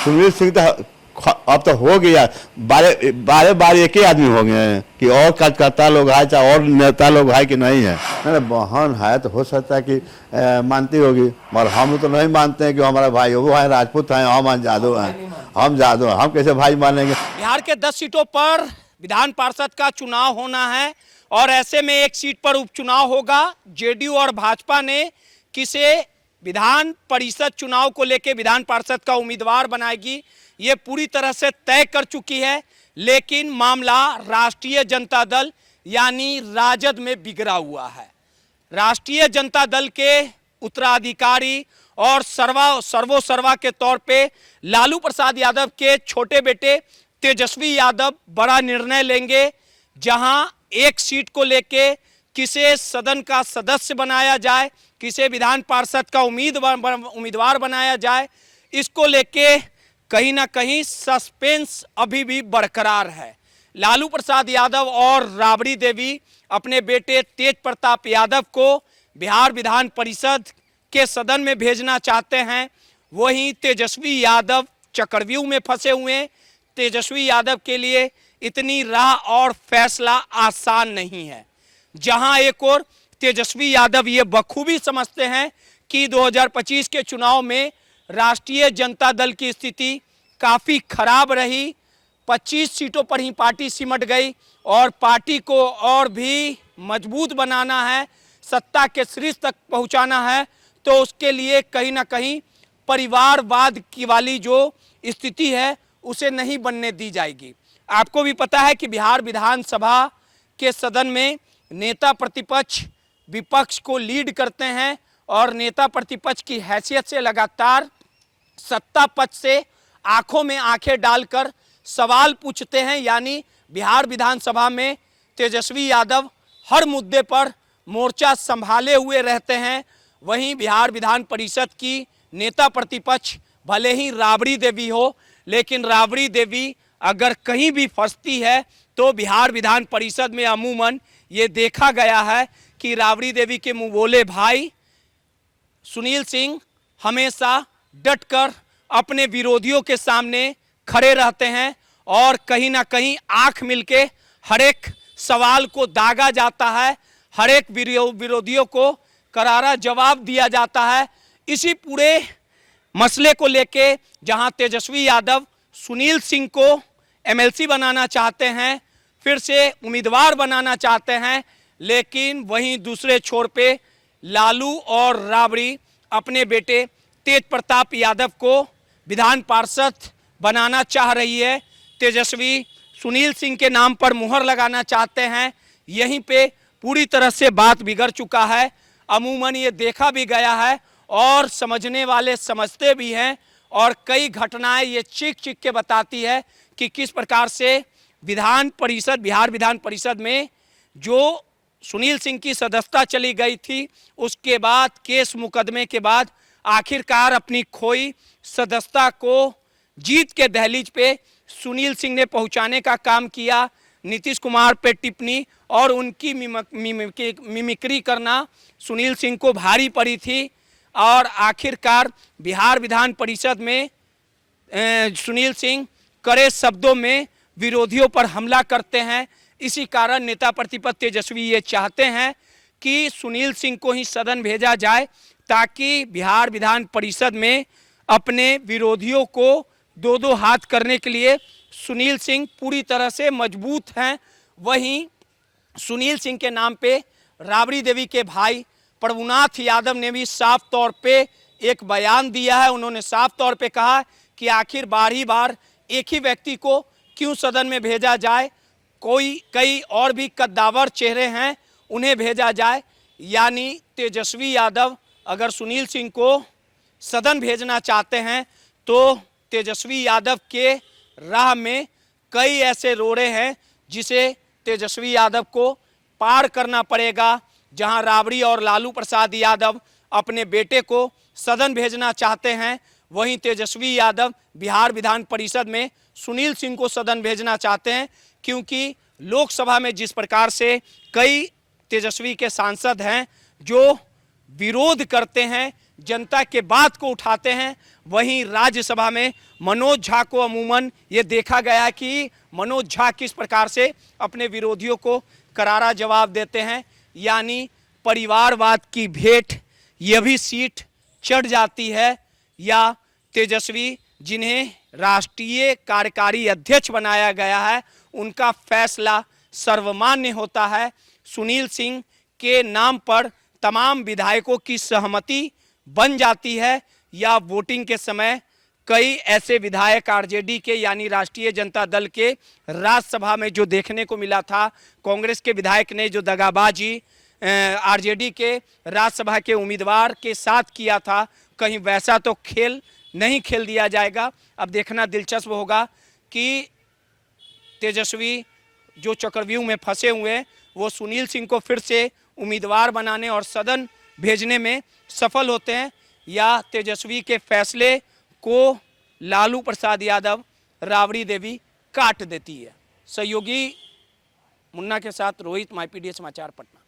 सुनील सिंह तो अब तो हो गया, बारे बारे एक ही आदमी हो गए हैं कि और कार्यकर्ता लोग है चाहे और नेता लोग है कि नहीं है। अरे बहन है तो हो सकता है कि मानती होगी, मगर हम तो नहीं मानते हैं कि हमारा भाई वो है राजपूत हैं, हम जादू हैं, हम जादू, हम कैसे भाई मानेंगे। बिहार के 10 सीटों पर विधान पार्षद का चुनाव होना है और ऐसे में एक सीट पर उपचुनाव होगा। जेडीयू और भाजपा ने किसे विधान परिषद चुनाव को लेकर विधान पार्षद का उम्मीदवार बनाएगी ये पूरी तरह से तय कर चुकी है, लेकिन मामला राष्ट्रीय जनता दल यानी राजद में बिगड़ा हुआ है। राष्ट्रीय जनता दल के उत्तराधिकारी और सर्वो सर्वा के तौर पे लालू प्रसाद यादव के छोटे बेटे तेजस्वी यादव बड़ा निर्णय लेंगे, जहां एक सीट को लेके किसे सदन का सदस्य बनाया जाए, किसे विधान पार्षद का उम्मीदवार बनाया जाए, इसको लेके कहीं ना कहीं सस्पेंस अभी भी बरकरार है। लालू प्रसाद यादव और राबड़ी देवी अपने बेटे तेज प्रताप यादव को बिहार विधान परिषद के सदन में भेजना चाहते हैं, वहीं तेजस्वी यादव चक्रव्यूह में फंसे हुए हैं। तेजस्वी यादव के लिए इतनी राह और फैसला आसान नहीं है। जहां एक और तेजस्वी यादव ये बखूबी समझते हैं कि 2025 के चुनाव में राष्ट्रीय जनता दल की स्थिति काफ़ी खराब रही, 25 सीटों पर ही पार्टी सिमट गई और पार्टी को और भी मजबूत बनाना है, सत्ता के शीर्ष तक पहुंचाना है, तो उसके लिए कहीं ना कहीं परिवारवाद की वाली जो स्थिति है उसे नहीं बनने दी जाएगी। आपको भी पता है कि बिहार विधानसभा के सदन में नेता प्रतिपक्ष विपक्ष को लीड करते हैं और नेता प्रतिपक्ष की हैसियत से लगातार सत्ता पक्ष से आंखों में आंखें डालकर सवाल पूछते हैं। यानी बिहार विधानसभा में तेजस्वी यादव हर मुद्दे पर मोर्चा संभाले हुए रहते हैं। वहीं बिहार विधान परिषद की नेता प्रतिपक्ष भले ही राबड़ी देवी हो, लेकिन राबड़ी देवी अगर कहीं भी फंसती है तो बिहार विधान परिषद में अमूमन ये देखा गया है कि राबड़ी देवी के मुंह बोले भाई सुनील सिंह हमेशा डटकर अपने विरोधियों के सामने खड़े रहते हैं और कहीं ना कहीं आंख मिलके हर एक सवाल को दागा जाता है, हर एक विरोधियों को करारा जवाब दिया जाता है। इसी पूरे मसले को लेके जहां तेजस्वी यादव सुनील सिंह को एमएलसी बनाना चाहते हैं, फिर से उम्मीदवार बनाना चाहते हैं, लेकिन वहीं दूसरे छोर पे लालू और राबड़ी अपने बेटे तेज प्रताप यादव को विधान पार्षद बनाना चाह रही है। तेजस्वी सुनील सिंह के नाम पर मुहर लगाना चाहते हैं। यहीं पे पूरी तरह से बात बिगड़ चुका है। अमूमन ये देखा भी गया है और समझने वाले समझते भी हैं और कई घटनाएं ये चीख चीख के बताती है कि किस प्रकार से विधान परिषद बिहार विधान परिषद में जो सुनील सिंह की सदस्यता चली गई थी, उसके बाद केस मुकदमे के बाद आखिरकार अपनी खोई सदस्यता को जीत के दहलीज पे सुनील सिंह ने पहुंचाने का काम किया। नीतीश कुमार पे टिप्पणी और उनकी मिमिक्री करना सुनील सिंह को भारी पड़ी थी और आखिरकार बिहार विधान परिषद में सुनील सिंह कड़े शब्दों में विरोधियों पर हमला करते हैं। इसी कारण नेता प्रतिपक्ष तेजस्वी ये चाहते हैं कि सुनील सिंह को ही सदन भेजा जाए ताकि बिहार विधान परिषद में अपने विरोधियों को दो दो हाथ करने के लिए सुनील सिंह पूरी तरह से मजबूत हैं। वहीं सुनील सिंह के नाम पे राबड़ी देवी के भाई प्रभुनाथ यादव ने भी साफ तौर पे एक बयान दिया है। उन्होंने साफ तौर पे कहा कि आखिर बार एक ही व्यक्ति को क्यों सदन में भेजा जाए, कई और भी कद्दावर चेहरे हैं उन्हें भेजा जाए। यानी तेजस्वी यादव अगर सुनील सिंह को सदन भेजना चाहते हैं तो तेजस्वी यादव के राह में कई ऐसे रोड़े हैं जिसे तेजस्वी यादव को पार करना पड़ेगा। जहां राबड़ी और लालू प्रसाद यादव अपने बेटे को सदन भेजना चाहते हैं, वहीं तेजस्वी यादव बिहार विधान परिषद में सुनील सिंह को सदन भेजना चाहते हैं, क्योंकि लोकसभा में जिस प्रकार से कई तेजस्वी के सांसद हैं जो विरोध करते हैं, जनता के बात को उठाते हैं। वहीं राज्यसभा में मनोज झा को अमूमन ये देखा गया कि मनोज झा किस प्रकार से अपने विरोधियों को करारा जवाब देते हैं, यानी परिवारवाद की भेंट यह भी सीट चढ़ जाती है या तेजस्वी जिन्हें राष्ट्रीय कार्यकारी अध्यक्ष बनाया गया है उनका फैसला सर्वमान्य होता है। सुनील सिंह के नाम पर तमाम विधायकों की सहमति बन जाती है या वोटिंग के समय कई ऐसे विधायक आरजेडी के यानी राष्ट्रीय जनता दल के राज्यसभा में जो देखने को मिला था, कांग्रेस के विधायक ने जो दगाबाजी आरजेडी के राज्यसभा के उम्मीदवार के साथ किया था, कहीं वैसा तो खेल नहीं खेल दिया जाएगा। अब देखना दिलचस्प होगा कि तेजस्वी जो चक्रव्यूह में फंसे हुए हैं वो सुनील सिंह को फिर से उम्मीदवार बनाने और सदन भेजने में सफल होते हैं या तेजस्वी के फैसले को लालू प्रसाद यादव, राबड़ी देवी काट देती है। सहयोगी मुन्ना के साथ रोहित, माईपीडीए समाचार, पटना।